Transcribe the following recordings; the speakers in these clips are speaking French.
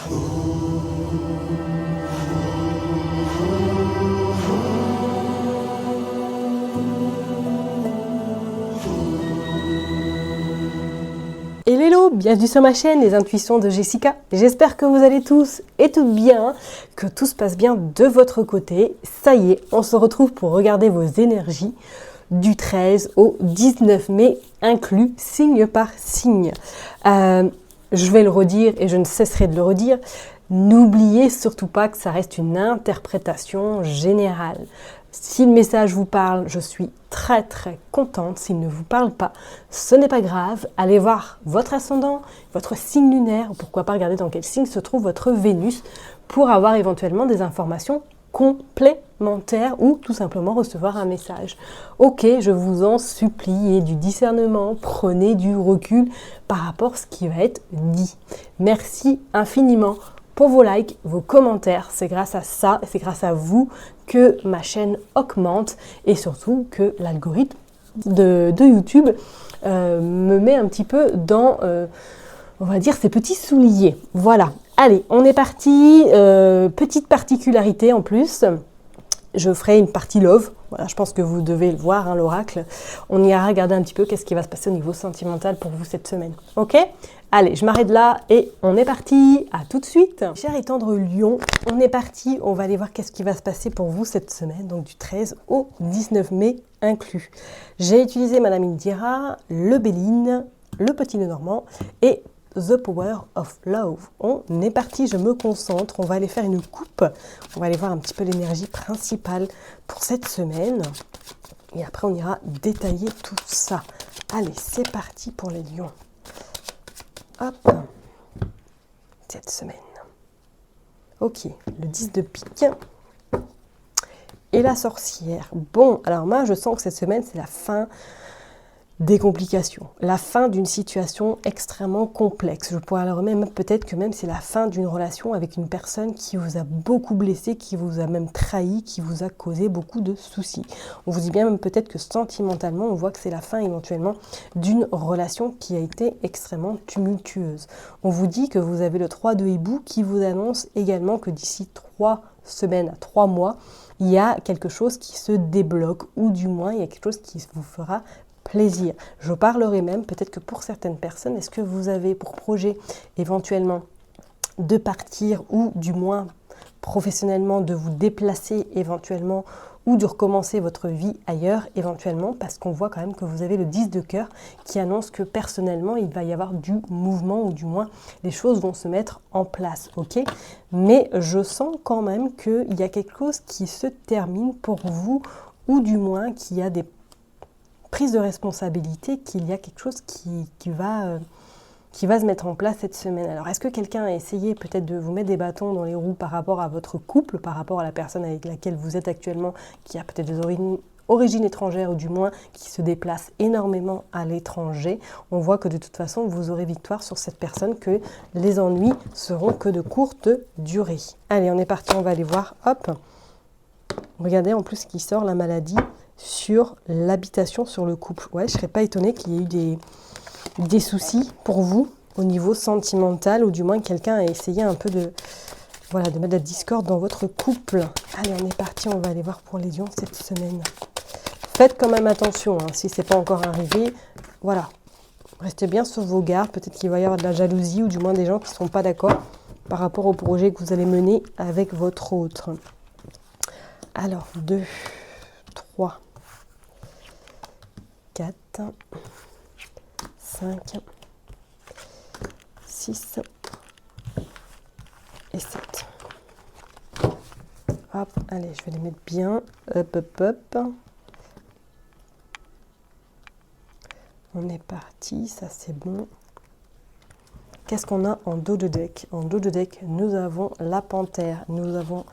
Hello, bienvenue sur ma chaîne Les Intuitions de Jessica. J'espère que vous allez tous et toutes bien, que tout se passe bien de votre côté. Ça y est, on se retrouve pour regarder vos énergies du 13 au 19 mai, inclus signe par signe. Je vais le redire et je ne cesserai de le redire. N'oubliez surtout pas que ça reste une interprétation générale. Si le message vous parle, je suis très contente. S'il ne vous parle pas, ce n'est pas grave. Allez voir votre ascendant, votre signe lunaire, ou pourquoi pas regarder dans quel signe se trouve votre Vénus pour avoir éventuellement des informations complémentaires ou tout simplement recevoir un message. Ok, je vous en supplie, ayez du discernement, prenez du recul par rapport à ce qui va être dit. Merci infiniment pour vos likes, vos commentaires. C'est grâce à ça, c'est grâce à vous que ma chaîne augmente et surtout que l'algorithme de YouTube me met un petit peu dans, on va dire, ses petits souliers. Voilà. Allez, on est parti. Petite particularité en plus, je ferai une partie love. Voilà, je pense que vous devez le voir, hein, l'oracle. On ira regarder un petit peu qu'est-ce qui va se passer au niveau sentimental pour vous cette semaine. Ok ? Allez, je m'arrête là et on est parti. À tout de suite. Cher et tendre Lion, on est parti. On va aller voir qu'est-ce qui va se passer pour vous cette semaine, donc du 13 au 19 mai inclus. J'ai utilisé Madame Indira, le Béline, le Petit Lenormand et The Power of Love. On est parti, je me concentre. On va aller faire une coupe. On va aller voir un petit peu l'énergie principale pour cette semaine. Et après, on ira détailler tout ça. Allez, c'est parti pour les lions. Hop, cette semaine. Ok, le 10 de pique. Et la sorcière. Bon, alors moi, je sens que cette semaine, c'est la fin des complications, la fin d'une situation extrêmement complexe. Je pourrais alors même peut-être que même c'est la fin d'une relation avec une personne qui vous a beaucoup blessé, qui vous a même trahi, qui vous a causé beaucoup de soucis. On vous dit bien même peut-être que sentimentalement, on voit que c'est la fin éventuellement d'une relation qui a été extrêmement tumultueuse. On vous dit que vous avez le 3 de hibou qui vous annonce également que d'ici 3 semaines à 3 mois, il y a quelque chose qui se débloque ou du moins il y a quelque chose qui vous fera plaisir. Je parlerai même, peut-être que pour certaines personnes, est-ce que vous avez pour projet éventuellement de partir ou du moins professionnellement de vous déplacer éventuellement ou de recommencer votre vie ailleurs éventuellement, parce qu'on voit quand même que vous avez le 10 de cœur qui annonce que personnellement il va y avoir du mouvement ou du moins les choses vont se mettre en place, ok? Mais je sens quand même qu'il y a quelque chose qui se termine pour vous ou du moins qu'il y a des prise de responsabilité, qu'il y a quelque chose qui va se mettre en place cette semaine. Alors, est-ce que quelqu'un a essayé peut-être de vous mettre des bâtons dans les roues par rapport à votre couple, par rapport à la personne avec laquelle vous êtes actuellement, qui a peut-être des origines étrangères ou du moins qui se déplace énormément à l'étranger? On voit que de toute façon, vous aurez victoire sur cette personne, que les ennuis seront que de courte durée. Allez, on est parti, on va aller voir. Hop. Regardez en plus qui sort la maladie sur l'habitation, sur le couple. Ouais, je ne serais pas étonnée qu'il y ait eu des soucis pour vous au niveau sentimental ou du moins quelqu'un a essayé un peu de mettre de la discorde dans votre couple. Allez, on est parti, on va aller voir pour les lions cette semaine. Faites quand même attention, hein, si ce n'est pas encore arrivé. Voilà, restez bien sur vos gardes. Peut-être qu'il va y avoir de la jalousie ou du moins des gens qui ne sont pas d'accord par rapport au projet que vous allez mener avec votre autre. Alors, 2, 3, 4, 5, 6 et 7. Hop, allez, je vais les mettre bien. Hop. On est parti, ça c'est bon. Qu'est-ce qu'on a en dos de deck? En dos de deck, nous avons la panthère, nous avons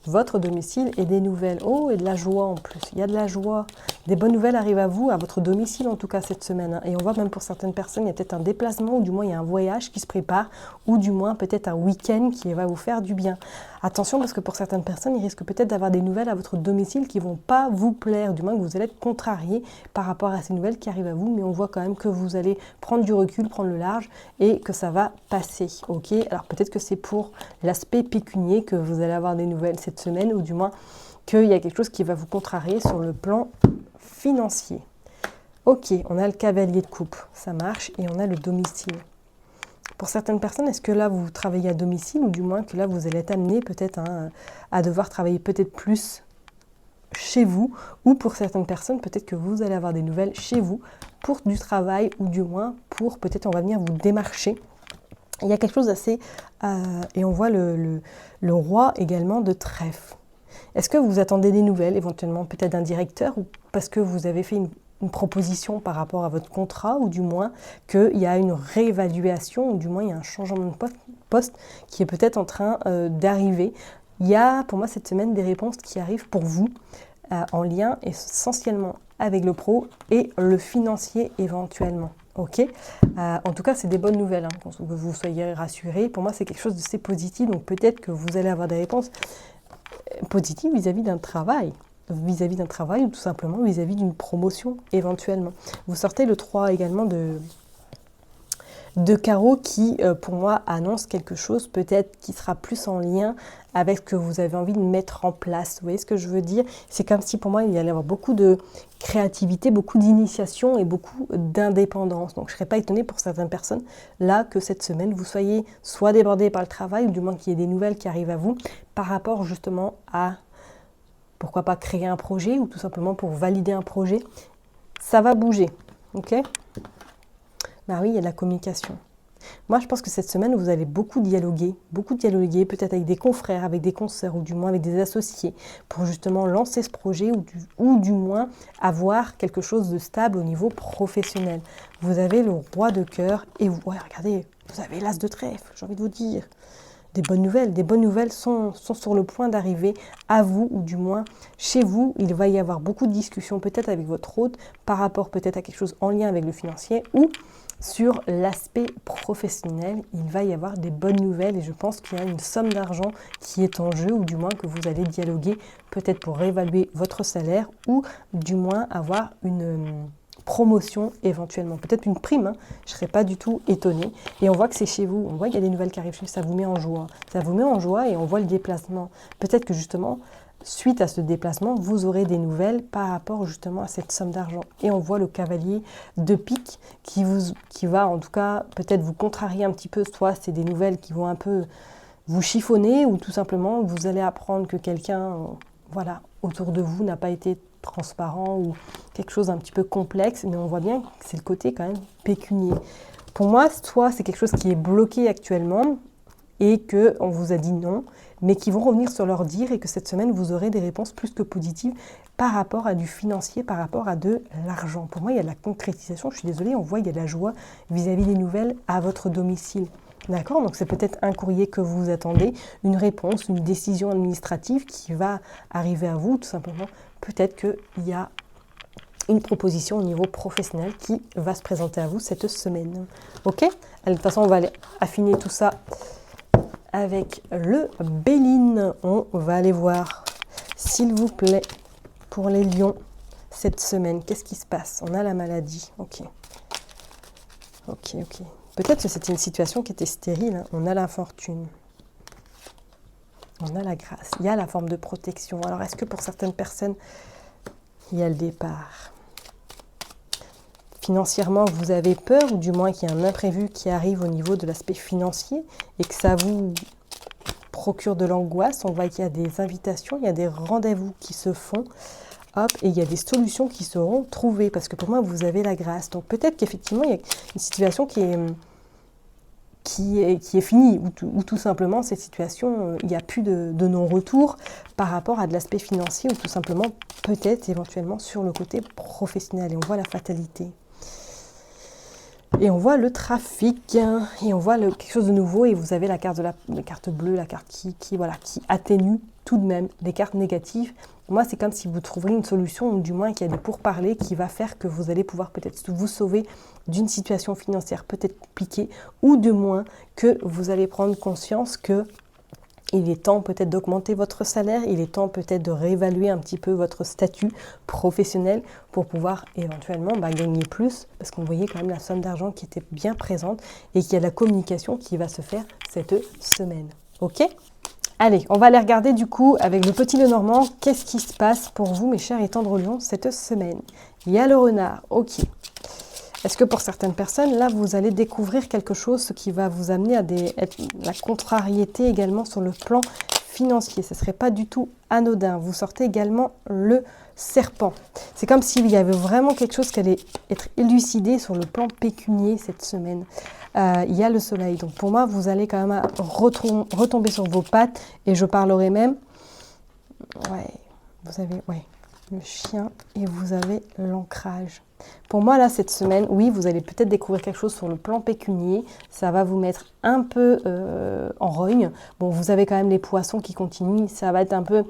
votre domicile et des nouvelles. Oh, et de la joie en plus. Il y a de la joie. Des bonnes nouvelles arrivent à vous, à votre domicile en tout cas cette semaine. Hein. Et on voit même pour certaines personnes, il y a peut-être un déplacement ou du moins il y a un voyage qui se prépare ou du moins peut-être un week-end qui va vous faire du bien. Attention parce que pour certaines personnes, il risque peut-être d'avoir des nouvelles à votre domicile qui ne vont pas vous plaire, du moins que vous allez être contrarié par rapport à ces nouvelles qui arrivent à vous, mais on voit quand même que vous allez prendre du recul, prendre le large et que ça va passer. Ok, alors peut-être que c'est pour l'aspect pécunier que vous allez avoir des nouvelles cette semaine, ou du moins qu'il y a quelque chose qui va vous contrarier sur le plan financier. Ok, on a le cavalier de coupe, ça marche, et on a le domicile. Pour certaines personnes, est-ce que là vous travaillez à domicile, ou du moins que là vous allez être amené peut-être à devoir travailler peut-être plus chez vous, ou pour certaines personnes, peut-être que vous allez avoir des nouvelles chez vous pour du travail, ou du moins pour peut-être on va venir vous démarcher. Il y a quelque chose d'assez... et on voit le roi également de trèfle. Est-ce que vous attendez des nouvelles, éventuellement peut-être d'un directeur, ou parce que vous avez fait une proposition par rapport à votre contrat, ou du moins qu'il y a une réévaluation, ou du moins il y a un changement de poste qui est peut-être en train d'arriver. Il y a pour moi cette semaine des réponses qui arrivent pour vous, en lien essentiellement avec le pro et le financier éventuellement. Ok, en tout cas, c'est des bonnes nouvelles, hein, que vous soyez rassurés. Pour moi, c'est quelque chose de assez positif, donc peut-être que vous allez avoir des réponses positives vis-à-vis d'un travail. Ou tout simplement vis-à-vis d'une promotion éventuellement. Vous sortez le 3 également de carreau qui, pour moi, annonce quelque chose peut-être qui sera plus en lien avec ce que vous avez envie de mettre en place. Vous voyez ce que je veux dire? C'est comme si pour moi, il y allait avoir beaucoup de créativité, beaucoup d'initiation et beaucoup d'indépendance. Donc, je ne serais pas étonnée pour certaines personnes, là, que cette semaine, vous soyez soit débordé par le travail, ou du moins qu'il y ait des nouvelles qui arrivent à vous, par rapport justement à, pourquoi pas, créer un projet, ou tout simplement pour valider un projet. Ça va bouger, ok? Bah oui, il y a de la communication. Moi, je pense que cette semaine, vous allez beaucoup dialoguer, peut-être avec des confrères, avec des consoeurs, ou du moins avec des associés, pour justement lancer ce projet, ou du moins avoir quelque chose de stable au niveau professionnel. Vous avez le roi de cœur, et vous, ouais, regardez, vous avez l'as de trèfle, j'ai envie de vous dire. Des bonnes nouvelles sont sur le point d'arriver à vous, ou du moins chez vous. Il va y avoir beaucoup de discussions peut-être avec votre hôte par rapport peut-être à quelque chose en lien avec le financier, ou sur l'aspect professionnel, il va y avoir des bonnes nouvelles, et je pense qu'il y a une somme d'argent qui est en jeu, ou du moins que vous allez dialoguer peut-être pour réévaluer votre salaire, ou du moins avoir une promotion éventuellement, peut-être une prime, hein. Je ne serais pas du tout étonnée. Et on voit que c'est chez vous, on voit qu'il y a des nouvelles qui arrivent, ça vous met en joie. Ça vous met en joie, et on voit le déplacement. Peut-être que justement, suite à ce déplacement, vous aurez des nouvelles par rapport justement à cette somme d'argent. Et on voit le cavalier de pique qui va en tout cas peut-être vous contrarier un petit peu, soit c'est des nouvelles qui vont un peu vous chiffonner, ou tout simplement vous allez apprendre que quelqu'un voilà, autour de vous n'a pas été transparent, ou quelque chose d'un petit peu complexe, mais on voit bien que c'est le côté quand même pécunier. Pour moi, soit c'est quelque chose qui est bloqué actuellement et qu'on vous a dit non, mais qui vont revenir sur leur dire, et que cette semaine, vous aurez des réponses plus que positives par rapport à du financier, par rapport à de l'argent. Pour moi, il y a de la concrétisation, je suis désolée, on voit il y a de la joie vis-à-vis des nouvelles à votre domicile. D'accord? Donc c'est peut-être un courrier que vous attendez, une réponse, une décision administrative qui va arriver à vous, tout simplement. Peut-être qu'il y a une proposition au niveau professionnel qui va se présenter à vous cette semaine. Ok? Allez, de toute façon, on va aller affiner tout ça avec le Béline. On va aller voir, s'il vous plaît, pour les lions, cette semaine, qu'est-ce qui se passe? On a la maladie. Ok. Peut-être que c'était une situation qui était stérile, hein. On a l'infortune. On a la grâce. Il y a la forme de protection. Alors, est-ce que pour certaines personnes, il y a le départ? Financièrement, vous avez peur, ou du moins qu'il y a un imprévu qui arrive au niveau de l'aspect financier, et que ça vous procure de l'angoisse. On voit qu'il y a des invitations, il y a des rendez-vous qui se font. Hop, et il y a des solutions qui seront trouvées, parce que pour moi, vous avez la grâce. Donc peut-être qu'effectivement, il y a une situation qui est finie, ou tout simplement, cette situation, il n'y a plus de non-retour par rapport à de l'aspect financier, ou tout simplement, peut-être, éventuellement, sur le côté professionnel. Et on voit la fatalité. Et on voit le trafic, et on voit quelque chose de nouveau, et vous avez la carte bleue, la carte qui atténue tout de même les cartes négatives. Moi, c'est comme si vous trouveriez une solution, ou du moins qu'il y a des pourparlers qui va faire que vous allez pouvoir peut-être vous sauver d'une situation financière peut-être compliquée, ou du moins que vous allez prendre conscience que Il est temps peut-être d'augmenter votre salaire, il est temps peut-être de réévaluer un petit peu votre statut professionnel pour pouvoir éventuellement gagner plus, parce qu'on voyait quand même la somme d'argent qui était bien présente et qu'il y a de la communication qui va se faire cette semaine. Ok ? Allez, on va aller regarder du coup avec le petit Lenormand, qu'est-ce qui se passe pour vous mes chers et tendres lions cette semaine. Il y a le renard, ok. Est-ce que pour certaines personnes, là, vous allez découvrir quelque chose ce qui va vous amener à la contrariété également sur le plan financier. Ce ne serait pas du tout anodin. Vous sortez également le serpent. C'est comme s'il y avait vraiment quelque chose qui allait être élucidé sur le plan pécunier cette semaine. Il y a le soleil. Donc pour moi, vous allez quand même retomber sur vos pattes et je parlerai même... Ouais, vous avez... Ouais. Le chien et vous avez l'ancrage. Pour moi, là, cette semaine, oui, vous allez peut-être découvrir quelque chose sur le plan pécunier. Ça va vous mettre un peu en rogne. Bon, vous avez quand même les poissons qui continuent. Ça va être un peu...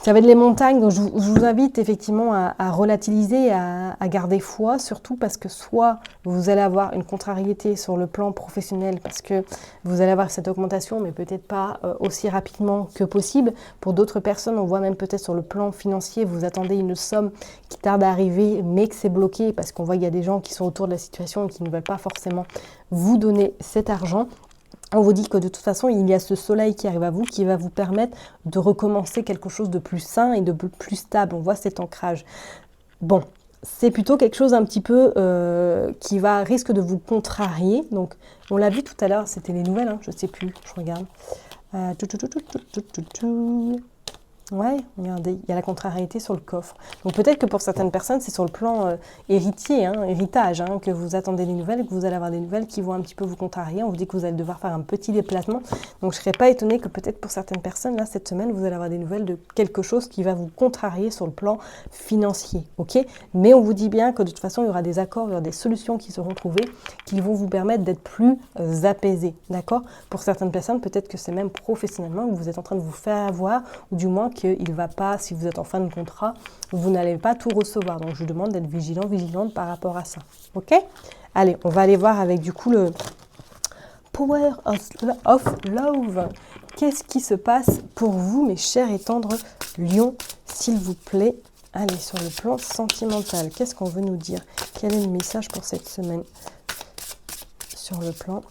Ça va être les montagnes. Donc, je vous invite effectivement à relativiser, à garder foi, surtout parce que soit vous allez avoir une contrariété sur le plan professionnel parce que vous allez avoir cette augmentation, mais peut-être pas aussi rapidement que possible. Pour d'autres personnes, on voit même peut-être sur le plan financier, vous attendez une somme qui tarde à arriver, mais que c'est bloqué parce qu'on voit qu'il y a des gens qui sont autour de la situation et qui ne veulent pas forcément vous donner cet argent. On vous dit que de toute façon, il y a ce soleil qui arrive à vous, qui va vous permettre de recommencer quelque chose de plus sain et de plus stable. On voit cet ancrage. Bon, c'est plutôt quelque chose un petit peu qui risque de vous contrarier. Donc, on l'a vu tout à l'heure, c'était les nouvelles, je ne sais plus, je regarde. Ouais, regardez, il y a la contrariété sur le coffre. Donc peut-être que pour certaines personnes, c'est sur le plan héritage, que vous attendez des nouvelles, que vous allez avoir des nouvelles qui vont un petit peu vous contrarier. On vous dit que vous allez devoir faire un petit déplacement. Donc je ne serais pas étonnée que peut-être pour certaines personnes, là, cette semaine, vous allez avoir des nouvelles de quelque chose qui va vous contrarier sur le plan financier. Ok ? Mais on vous dit bien que de toute façon, il y aura des accords, il y aura des solutions qui seront trouvées qui vont vous permettre d'être plus apaisés. D'accord ? Pour certaines personnes, peut-être que c'est même professionnellement que vous êtes en train de vous faire avoir, ou du moins qu'il ne va pas, si vous êtes en fin de contrat, vous n'allez pas tout recevoir. Donc, je vous demande d'être vigilante par rapport à ça. Ok ? Allez, on va aller voir avec du coup le Power of Love. Qu'est-ce qui se passe pour vous, mes chers et tendres lions, s'il vous plaît? Allez, sur le plan sentimental, qu'est-ce qu'on veut nous dire? Quel est le message pour cette semaine sur le plan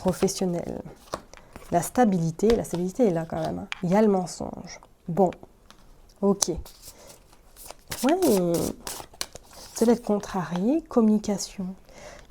professionnel? La stabilité est là quand même. Il y a le mensonge. Bon, ok. Ouais, vous allez être contrarié, communication.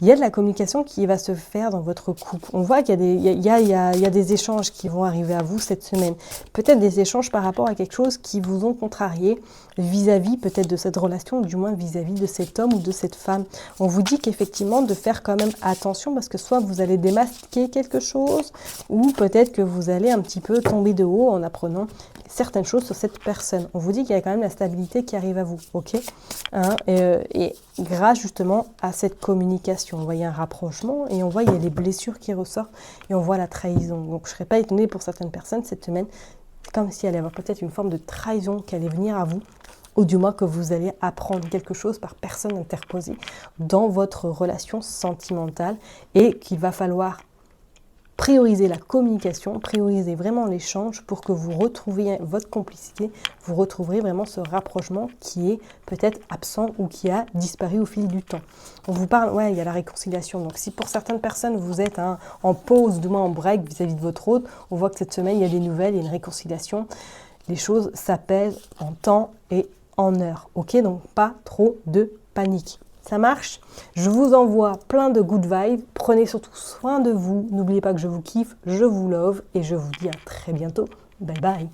Il y a de la communication qui va se faire dans votre couple. On voit qu'il y a des échanges qui vont arriver à vous cette semaine. Peut-être des échanges par rapport à quelque chose qui vous ont contrarié vis-à-vis peut-être de cette relation, ou du moins vis-à-vis de cet homme ou de cette femme. On vous dit qu'effectivement de faire quand même attention parce que soit vous allez démasquer quelque chose ou peut-être que vous allez un petit peu tomber de haut en apprenant certaines choses sur cette personne. On vous dit qu'il y a quand même la stabilité qui arrive à vous, ok ? Et grâce justement à cette communication, on voit il y a un rapprochement et on voit il y a les blessures qui ressortent et on voit la trahison. Donc je ne serais pas étonnée pour certaines personnes cette semaine, comme si elle allait avoir peut-être une forme de trahison qui allait venir à vous, ou du moins que vous allez apprendre quelque chose par personne interposée dans votre relation sentimentale et qu'il va falloir prioriser la communication, prioriser vraiment l'échange pour que vous retrouviez votre complicité, vous retrouverez vraiment ce rapprochement qui est peut-être absent ou qui a disparu au fil du temps. On vous parle, ouais, il y a la réconciliation. Donc si pour certaines personnes vous êtes en pause, du moins en break vis-à-vis de votre hôte, on voit que cette semaine il y a des nouvelles, il y a une réconciliation. Les choses s'apaisent en temps et en heure. Ok, donc pas trop de panique. Ça marche? Je vous envoie plein de good vibes. Prenez surtout soin de vous. N'oubliez pas que je vous kiffe, je vous love et je vous dis à très bientôt. Bye bye.